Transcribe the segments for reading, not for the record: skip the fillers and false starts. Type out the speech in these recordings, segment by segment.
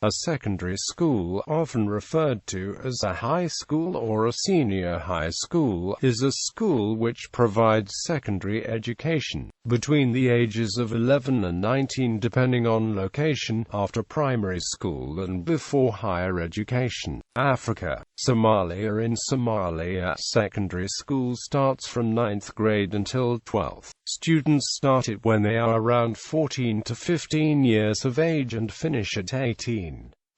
A secondary school, often referred to as a high school or a senior high school, is a school which provides secondary education between the ages of 11 and 19 depending on location, after primary school and before higher education. Africa. Somalia. In Somalia, secondary school starts from 9th grade until 12th. Students start it when they are around 14 to 15 years of age and finish at 18.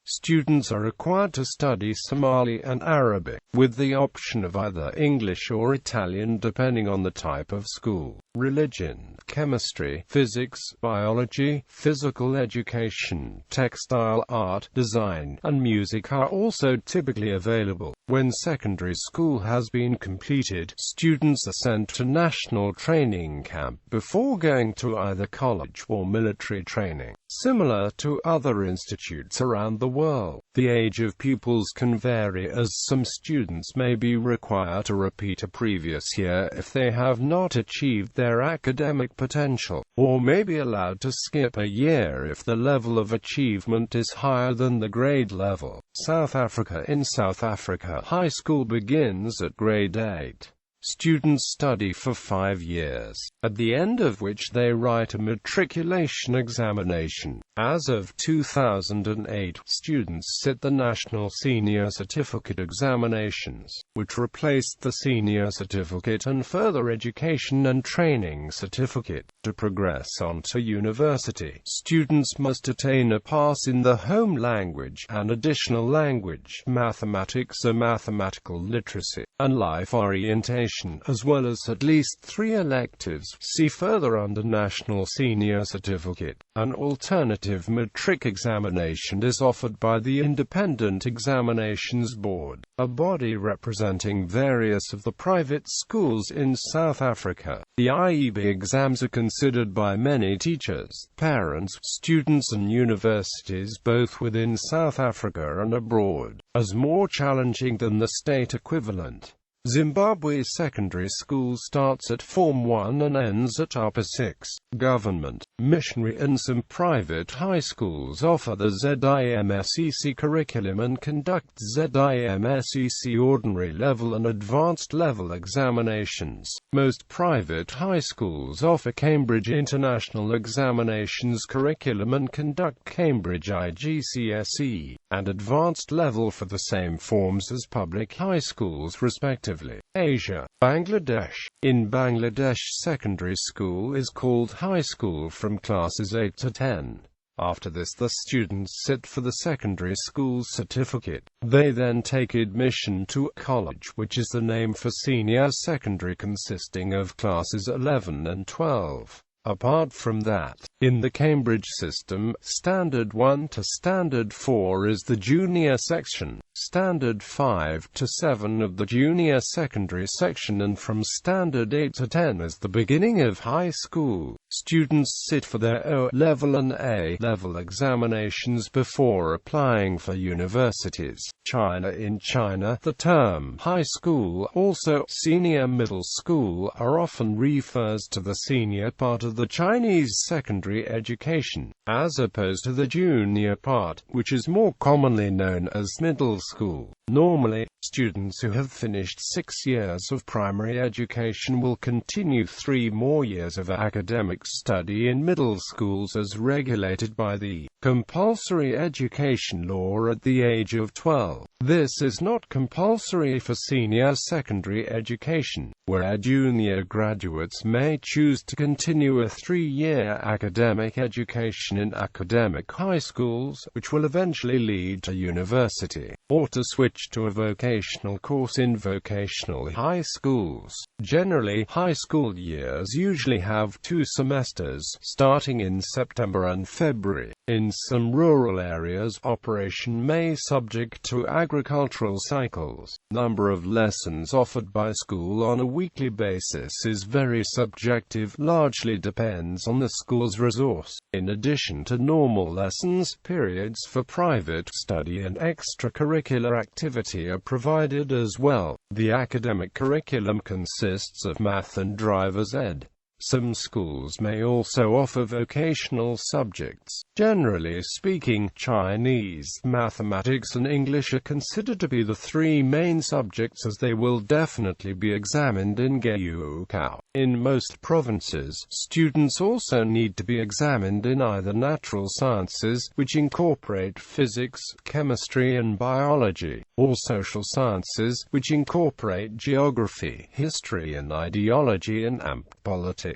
Students are required to study Somali and Arabic, with the option of either English or Italian depending on the type of school. Religion, chemistry, physics, biology, physical education, textile art, design, and music are also typically available. When secondary school has been completed, students are sent to national training camp before going to either college or military training. Similar to other institutes around the world, the age of pupils can vary, as some students may be required to repeat a previous year if they have not achieved their academic potential, or may be allowed to skip a year if the level of achievement is higher than the grade level. South Africa. In South Africa, high school begins at grade 8. Students study for 5 years, at the end of which they write a matriculation examination. As of 2008, students sit the National Senior Certificate Examinations, which replaced the Senior Certificate and Further Education and Training Certificate. To progress on to university, students must attain a pass in the home language, an additional language, mathematics or mathematical literacy, and life orientation, as well as at least 3 electives. See further under National Senior Certificate. An alternative matric examination is offered by the Independent Examinations Board, a body representing various of the private schools in South Africa. The IEB exams are considered by many teachers, parents, students and universities both within South Africa and abroad, as more challenging than the state equivalent. Zimbabwe secondary school starts at Form 1 and ends at Upper 6. Government, missionary and some private high schools offer the ZIMSEC curriculum and conduct ZIMSEC ordinary level and advanced level examinations. Most private high schools offer Cambridge International Examinations curriculum and conduct Cambridge IGCSE and advanced level for the same forms as public high schools respectively. Asia. Bangladesh. In Bangladesh, secondary school is called high school from classes 8 to 10. After this, the students sit for the secondary school certificate. They then take admission to college, which is the name for senior secondary, consisting of classes 11 and 12. Apart from that, in the Cambridge system, Standard 1 to Standard 4 is the junior section, Standard 5 to 7 of the junior secondary section, and from Standard 8 to 10 is the beginning of high school. Students sit for their O-level and A-level examinations before applying for universities. China. In China, the term high school, also senior middle school, are often refers to the senior part of the Chinese secondary education, as opposed to the junior part, which is more commonly known as middle school. Normally, students who have finished 6 years of primary education will continue 3 more years of academic study in middle schools as regulated by the compulsory education law at the age of 12. This is not compulsory for senior secondary education, where junior graduates may choose to continue a 3-year academic education in academic high schools, which will eventually lead to university, or to switch to a vocational course in vocational high schools. Generally, high school years usually have 2 semesters, starting in September and February. In some rural areas, operation may subject to agricultural cycles. Number of lessons offered by school on a weekly basis is very subjective, largely depends on the school's resource. In addition to normal lessons, periods for private study and extracurricular activity are provided as well. The academic curriculum consists of math and driver's ed. Some schools may also offer vocational subjects. Generally speaking, Chinese, mathematics and English are considered to be the three main subjects, as they will definitely be examined in Gaokao. In most provinces, students also need to be examined in either natural sciences, which incorporate physics, chemistry and biology, or social sciences, which incorporate geography, history and ideology and politics.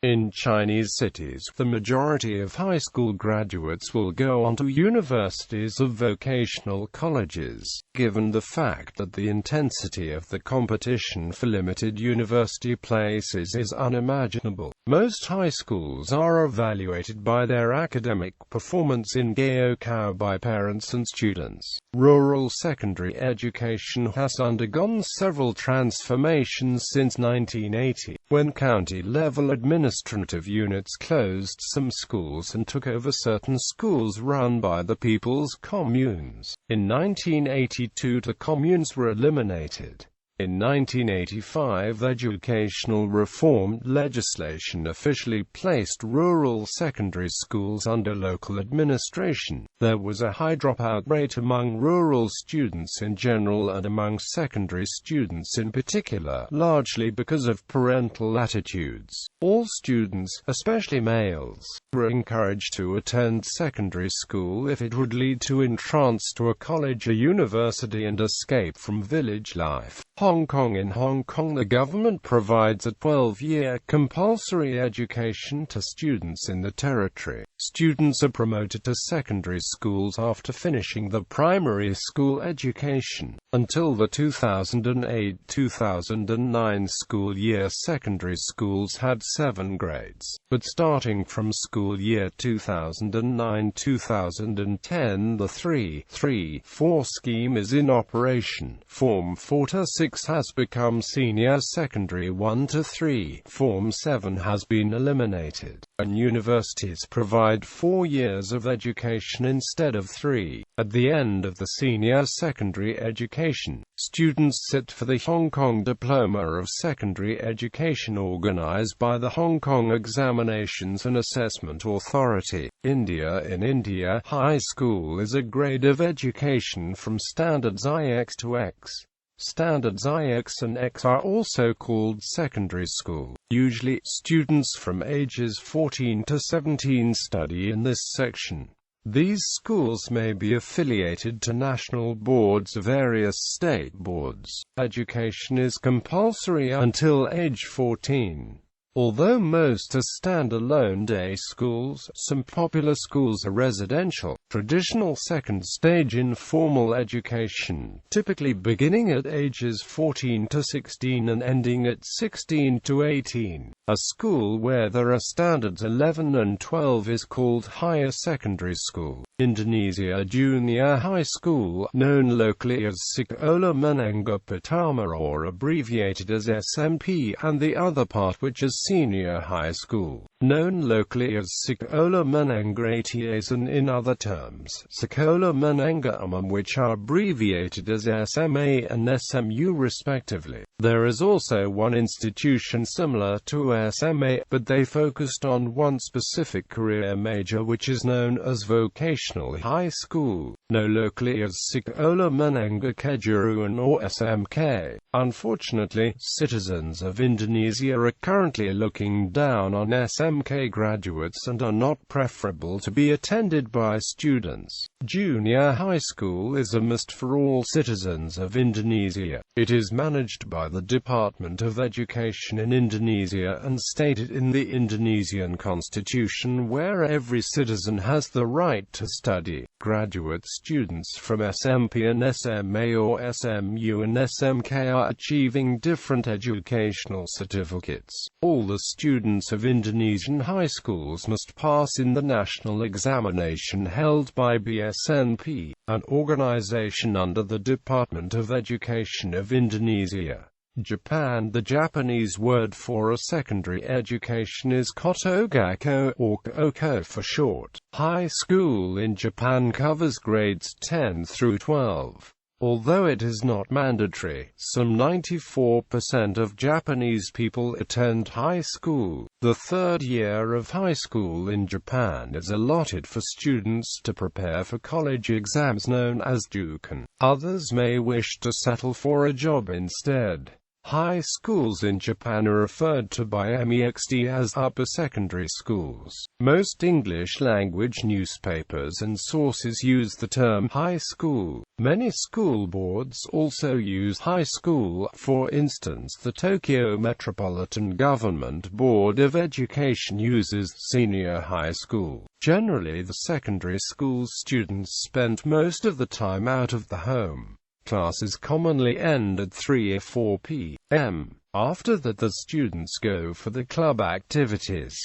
In Chinese cities, the majority of high school graduates will go on to universities or vocational colleges. Given the fact that the intensity of the competition for limited university places is unimaginable, most high schools are evaluated by their academic performance in Gaokao by parents and students. Rural secondary education has undergone several transformations since 1980, when county-level administrative units closed some schools and took over certain schools run by the people's communes. In 1982, the communes were eliminated. In 1985, educational reform legislation officially placed rural secondary schools under local administration. There was a high dropout rate among rural students in general and among secondary students in particular, largely because of parental attitudes. All students, especially males, were encouraged to attend secondary school if it would lead to entrance to a college or university and escape from village life. Hong Kong. In Hong Kong, the government provides a 12-year compulsory education to students in the territory. Students are promoted to secondary schools after finishing the primary school education. Until the 2008-2009 school year, secondary schools had 7 grades. But starting from school year 2009-2010, the 3-3-4 scheme is in operation. Form 4 to 6 has become senior secondary 1 to 3. Form 7 has been eliminated, and universities provide 4 years of education instead of 3. At the end of the senior secondary education, students sit for the Hong Kong Diploma of Secondary Education organized by the Hong Kong Examinations and Assessment Authority. India. In India, high school is a grade of education from standards IX to X. Standards IX and X are also called secondary school. Usually, students from ages 14 to 17 study in this section. These schools may be affiliated to national boards or various state boards. Education is compulsory until age 14. Although most are stand-alone day schools, some popular schools are residential. Traditional second stage informal education, typically beginning at ages 14 to 16 and ending at 16 to 18. A school where there are standards 11 and 12 is called higher secondary school. Indonesia Junior High School, known locally as Sekolah Menengah Pertama or abbreviated as SMP, and the other part which is Senior High School, known locally as Sekolah Menengah ATAs and in other terms, Sekolah Menengah Umum, which are abbreviated as SMA and SMU respectively. There is also one institution similar to SMA, but they focused on one specific career major which is known as Vocational High School, known locally as Sekolah Menengah Kejuruan or SMK. Unfortunately, citizens of Indonesia are currently looking down on SMK graduates and are not preferable to be attended by students. Junior high school is a must for all citizens of Indonesia. It is managed by the Department of Education in Indonesia and stated in the Indonesian Constitution, where every citizen has the right to study. Graduate students from SMP and SMA or SMU and SMK are achieving different educational certificates. All the students of Indonesian high schools must pass in the national examination held by BSNP, an organization under the Department of Education of Indonesia. Japan. The Japanese word for a secondary education is kotogako, or oko for short. High school in Japan covers grades 10 through 12. Although it is not mandatory, some 94% of Japanese people attend high school. The third year of high school in Japan is allotted for students to prepare for college exams known as juken. Others may wish to settle for a job instead. High schools in Japan are referred to by MEXD as upper secondary schools. Most English-language newspapers and sources use the term high school. Many school boards also use high school. For instance, the Tokyo Metropolitan Government Board of Education uses senior high school. Generally, the secondary school students spend most of the time out of the home. Classes commonly end at 3 or 4 p.m. After that, the students go for the club activities.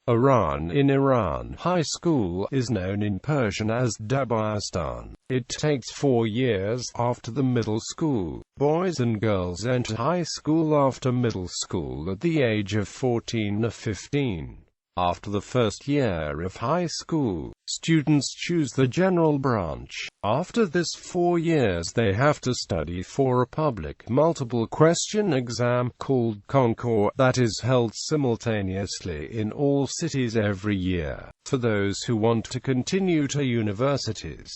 In Iran, high school is known in Persian as Dabistan. It takes 4 years after the middle school. Boys and girls enter high school after middle school at the age of 14 or 15. After the first year of high school, students choose the general branch. After this 4 years, they have to study for a public multiple-question exam called concours that is held simultaneously in all cities every year. For those who want to continue to universities,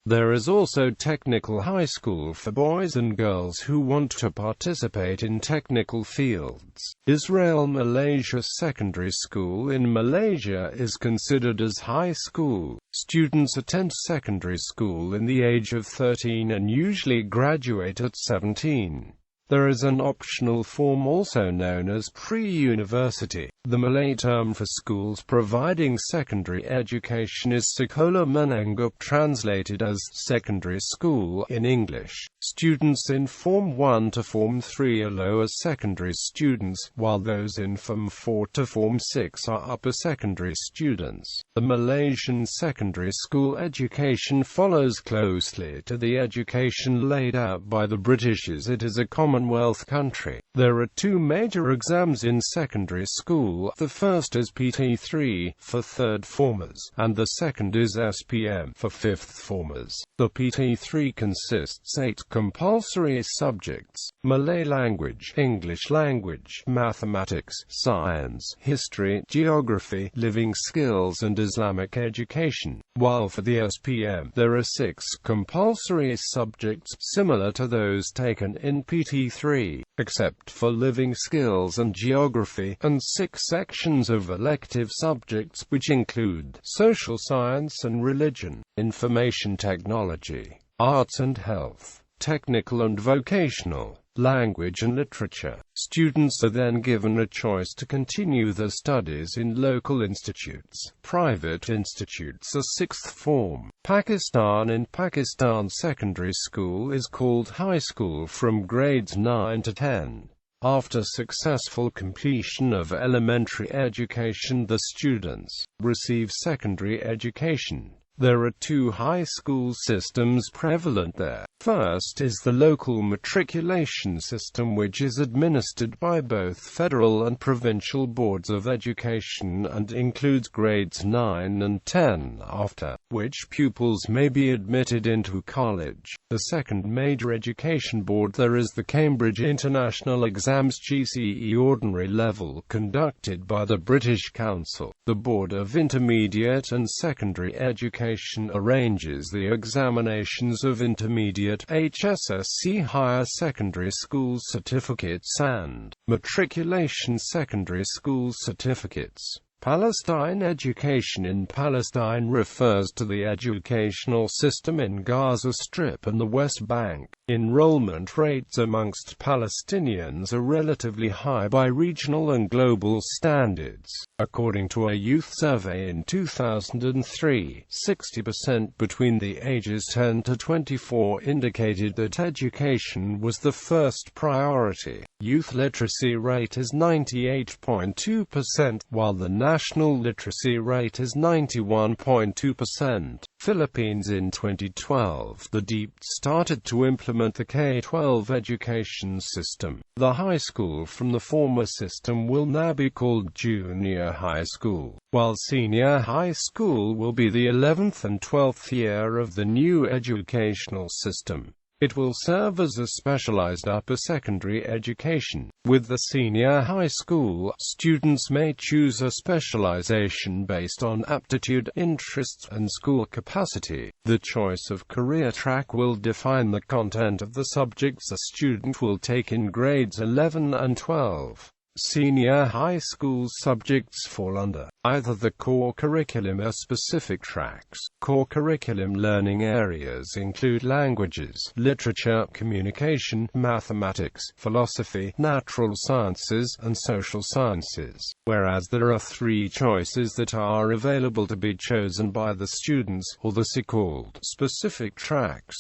there is also technical high school for boys and girls who want to participate in technical fields. Israel-Malaysia secondary school in Malaysia is considered as high school. Students attend secondary school in the age of 13 and usually graduate at 17. There is an optional form also known as pre-university. The Malay term for schools providing secondary education is Sekolah Menengah, translated as secondary school in English. Students in Form 1 to Form 3 are lower secondary students, while those in Form 4 to Form 6 are upper secondary students. The Malaysian secondary school education follows closely to the education laid out by the British, as it is a Commonwealth country. There are 2 major exams in secondary school. The first is PT3 for third formers, and the second is SPM for fifth formers. The PT3 consists 8 compulsory subjects: Malay language, English language, mathematics, science, history, geography, living skills and Islamic education. While for the SPM, there are 6 compulsory subjects, similar to those taken in PT3, except for living skills and geography, and 6 sections of elective subjects, which include social science and religion, information technology, arts and health, technical and vocational, language and literature. Students are then given a choice to continue their studies in local institutes. Private institutes are 6th form. In Pakistan, secondary school is called high school from grades 9 to 10. After successful completion of elementary education, the students receive secondary education. There are 2 high school systems prevalent there. First is the local matriculation system, which is administered by both federal and provincial boards of education and includes grades 9 and 10, after which pupils may be admitted into college. The second major education board there is the Cambridge International Exams GCE Ordinary Level, conducted by the British Council. The Board of Intermediate and Secondary Education arranges the examinations of intermediate, HSSC higher secondary school certificates and matriculation secondary school certificates. Palestine education in Palestine refers to the educational system in Gaza Strip and the West Bank. Enrollment rates amongst Palestinians are relatively high by regional and global standards. According to a youth survey in 2003, 60% between the ages 10 to 24 indicated that education was the first priority. Youth literacy rate is 98.2%, while the national literacy rate is 91.2%. Philippines in 2012, the DEP started to implement the K-12 education system. The high school from the former system will now be called junior high school, while senior high school will be the 11th and 12th year of the new educational system. It will serve as a specialized upper secondary education. With the senior high school, students may choose a specialization based on aptitude, interests, and school capacity. The choice of career track will define the content of the subjects a student will take in grades 11 and 12. Senior high school subjects fall under either the core curriculum or specific tracks. Core curriculum learning areas include languages, literature, communication, mathematics, philosophy, natural sciences, and social sciences, whereas there are 3 choices that are available to be chosen by the students, or the so-called specific tracks.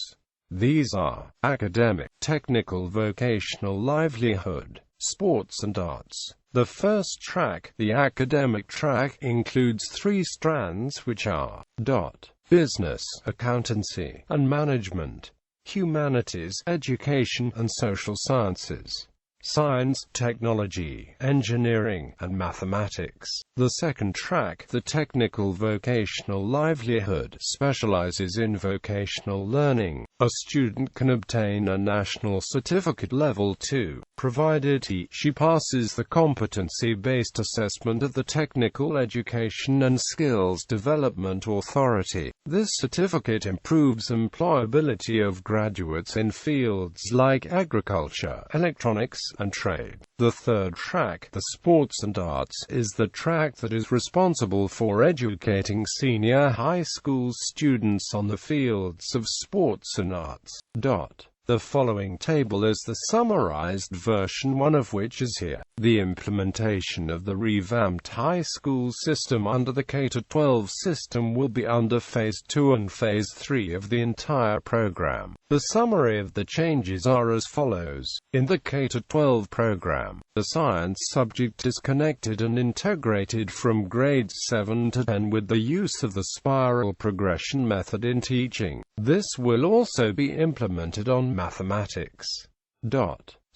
These are academic, technical, vocational, livelihood, sports and arts. The first track, the academic track, includes 3 strands which are business, accountancy, and management; humanities, education, and social sciences; science, technology, engineering, and mathematics. The second track, the technical vocational livelihood, specializes in vocational learning. A student can obtain a national certificate level 2, provided she passes the competency-based assessment of the Technical Education and Skills Development Authority. This certificate improves employability of graduates in fields like agriculture, electronics, and trade. The third track, the sports and arts, is the track that is responsible for educating senior high school students on the fields of sports and arts. The following table is the summarized version, one of which is here. The implementation of the revamped high school system under the K-12 system will be under Phase 2 and Phase 3 of the entire program. The summary of the changes are as follows. In the K-12 program, the science subject is connected and integrated from grades 7 to 10 with the use of the spiral progression method in teaching. This will also be implemented on mathematics.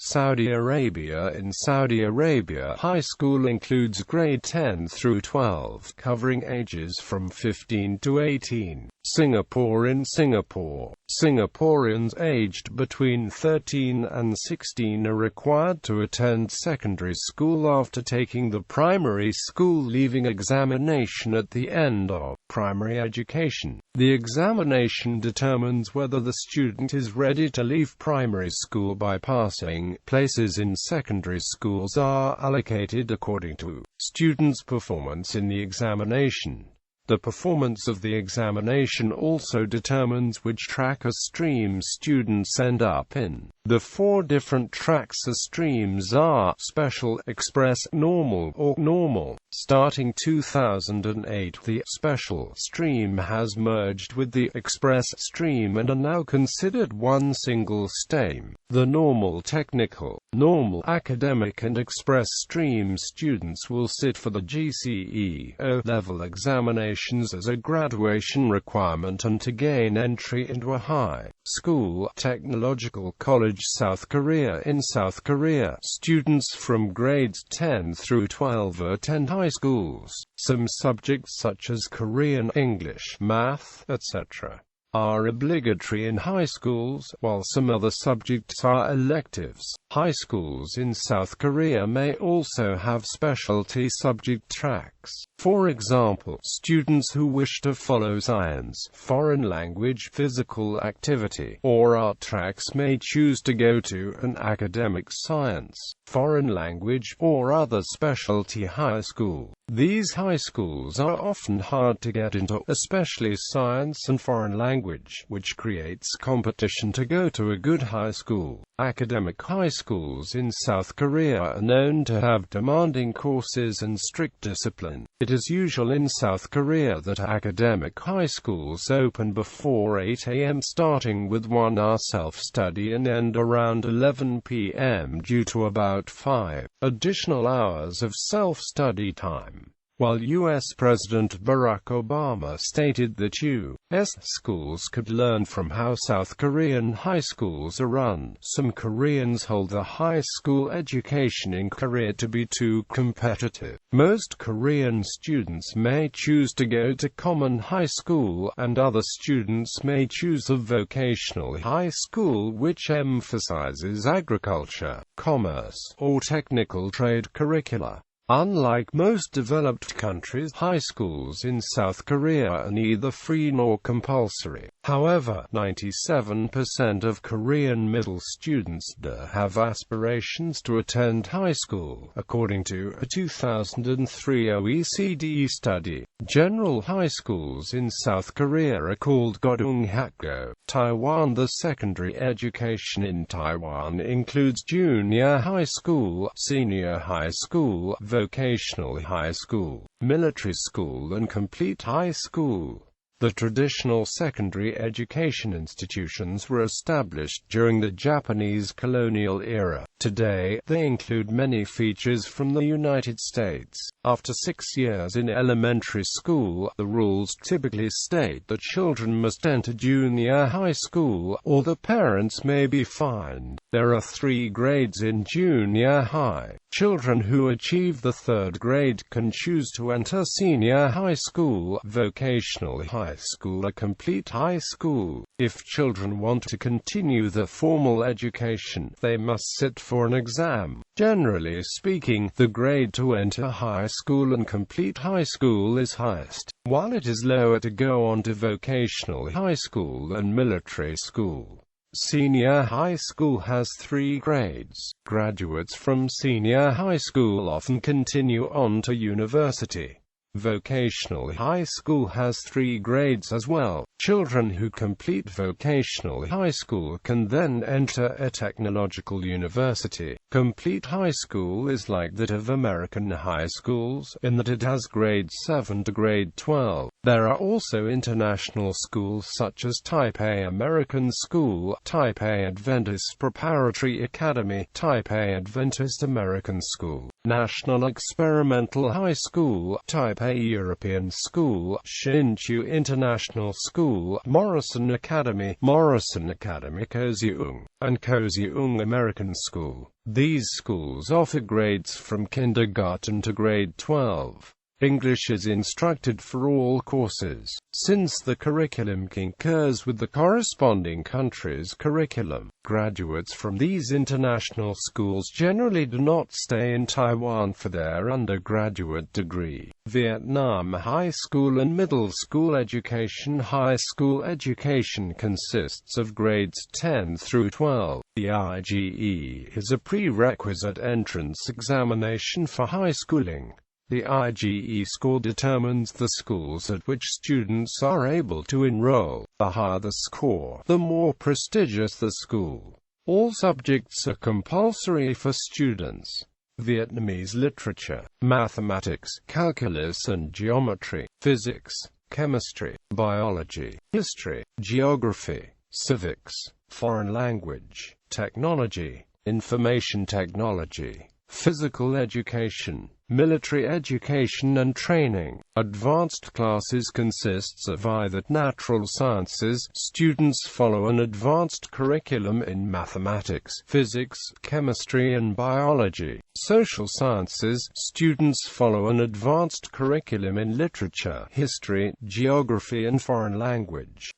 Saudi Arabia. In Saudi Arabia, high school includes grade 10 through 12, covering ages from 15 to 18. Singapore. In Singapore, Singaporeans aged between 13 and 16 are required to attend secondary school after taking the primary school leaving examination at the end of primary education. The examination determines whether the student is ready to leave primary school by passing. Places in secondary schools are allocated according to students' performance in the examination. The performance of the examination also determines which track or stream students end up in. The 4 different tracks or streams are Special, Express, Normal, or Normal. Starting 2008, the Special stream has merged with the Express stream and are now considered one single stream. The Normal Technical, Normal Academic and Express stream students will sit for the GCE O-level examinations as a graduation requirement and to gain entry into a high school technological college. South Korea. In South Korea, students from grades 10 through 12 attend high schools. Some subjects such as Korean, English, math, etc. are obligatory in high schools, while some other subjects are electives. High schools in South Korea may also have specialty subject tracks. For example, students who wish to follow science, foreign language, physical activity, or art tracks may choose to go to an academic science, foreign language, or other specialty high school. These high schools are often hard to get into, especially science and foreign language, which creates competition to go to a good high school. Academic high schools in South Korea are known to have demanding courses and strict discipline. It is usual in South Korea that academic high schools open before 8 a.m. starting with 1 hour self-study and end around 11 p.m. due to about 5 additional hours of self-study time. while U.S. President Barack Obama stated that U.S. schools could learn from how South Korean high schools are run. Some Koreans hold the high school education in Korea to be too competitive. Most Korean students may choose to go to common high school, and other students may choose a vocational high school which emphasizes agriculture, commerce, or technical trade curricula. Unlike most developed countries, high schools in South Korea are neither free nor compulsory. However, 97% of Korean middle students have aspirations to attend high school, according to a 2003 OECD study. General high schools in South Korea are called Godunghakgo. Taiwan. The secondary education in Taiwan includes junior high school, senior high school, vocational high school, military school and complete high school. The traditional secondary education institutions were established during the Japanese colonial era. Today, they include many features from the United States. After 6 years in elementary school, the rules typically state that children must enter junior high school, or the parents may be fined. There are 3 grades in junior high. Children who achieve the 3rd grade can choose to enter senior high school, vocational high school or complete high school. If children want to continue the formal education, they must sit for an exam. Generally speaking, the grade to enter high school and complete high school is highest, while it is lower to go on to vocational high school and military school. Senior high school has 3 grades. Graduates from senior high school often continue on to university. Vocational high school has 3 grades as well. Children who complete vocational high school can then enter a technological university. Complete high school is like that of American high schools, in that it has grade 7 to grade 12. There are also international schools such as Taipei American School, Taipei Adventist Preparatory Academy, Taipei Adventist American School, National Experimental High School, Taipei European School, Hsinchu International School, Morrison Academy, Kaohsiung, and Kaohsiung American School. These schools offer grades from kindergarten to grade 12. English is instructed for all courses, since the curriculum concurs with the corresponding country's curriculum. Graduates from these international schools generally do not stay in Taiwan for their undergraduate degree. Vietnam high school and middle school education. High school education consists of grades 10 through 12. The IGE is a prerequisite entrance examination for high schooling. The IGE score determines the schools at which students are able to enroll. The higher the score, the more prestigious the school. All subjects are compulsory for students. Vietnamese literature, mathematics, calculus and geometry, physics, chemistry, biology, history, geography, civics, foreign language, technology, information technology, physical education, military education and training. Advanced classes consists of either natural sciences, students follow an advanced curriculum in mathematics, physics, chemistry and biology. Social sciences, students follow an advanced curriculum in literature, history, geography and foreign language.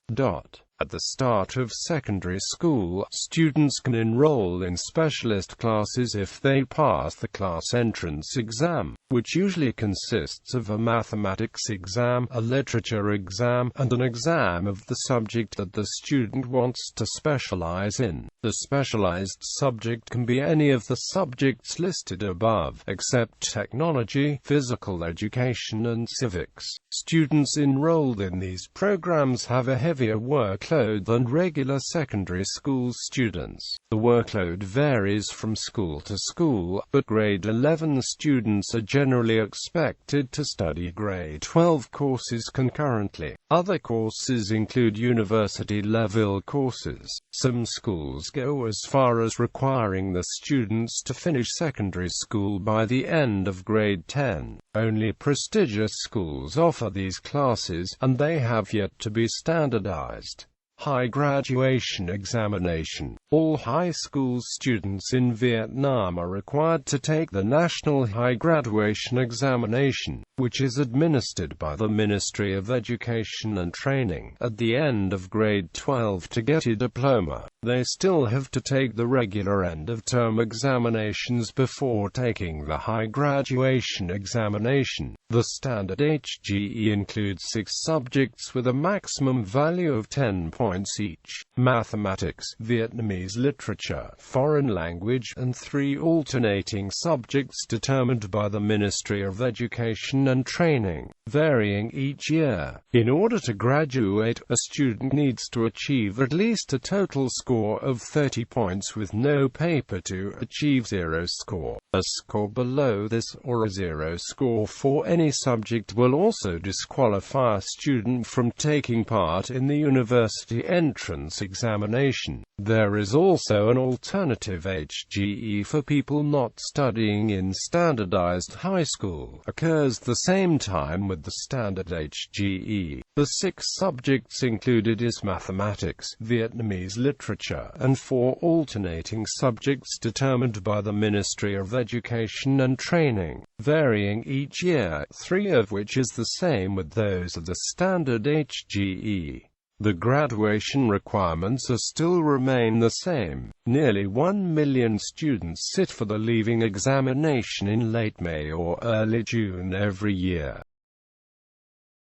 At the start of secondary school, students can enroll in specialist classes if they pass the class entrance exam, which usually consists of a mathematics exam, a literature exam, and an exam of the subject that the student wants to specialize in. The specialized subject can be any of the subjects listed above, except technology, physical education and civics. Students enrolled in these programs have a heavier work workload than regular secondary school students. The workload varies from school to school, but grade 11 students are generally expected to study grade 12 courses concurrently. Other courses include university-level courses. Some schools go as far as requiring the students to finish secondary school by the end of grade 10. Only prestigious schools offer these classes, and they have yet to be standardized. High graduation examination. All high school students in Vietnam are required to take the National High Graduation Examination, which is administered by the Ministry of Education and Training, at the end of grade 12 to get a diploma. They still have to take the regular end-of-term examinations before taking the High Graduation Examination. The standard HGE includes 6 subjects with a maximum value of 10 points each: mathematics, Vietnamese literature, foreign language, and 3 alternating subjects determined by the Ministry of Education and Training, varying each year. In order to graduate, a student needs to achieve at least a total score of 30 points with no paper to achieve 0 score. A score below this, or a 0 score for any subject, will also disqualify a student from taking part in the university entrance examination. There is also an alternative HGE for people not studying in standardized high school. Occurs the same time with the standard HGE. The 6 subjects included is mathematics, Vietnamese literature, and 4 alternating subjects determined by the Ministry of Education and Training, varying each year, 3 of which is the same with those of the standard HGE. The graduation requirements still remain the same. Nearly 1 million students sit for the leaving examination in late May or early June every year.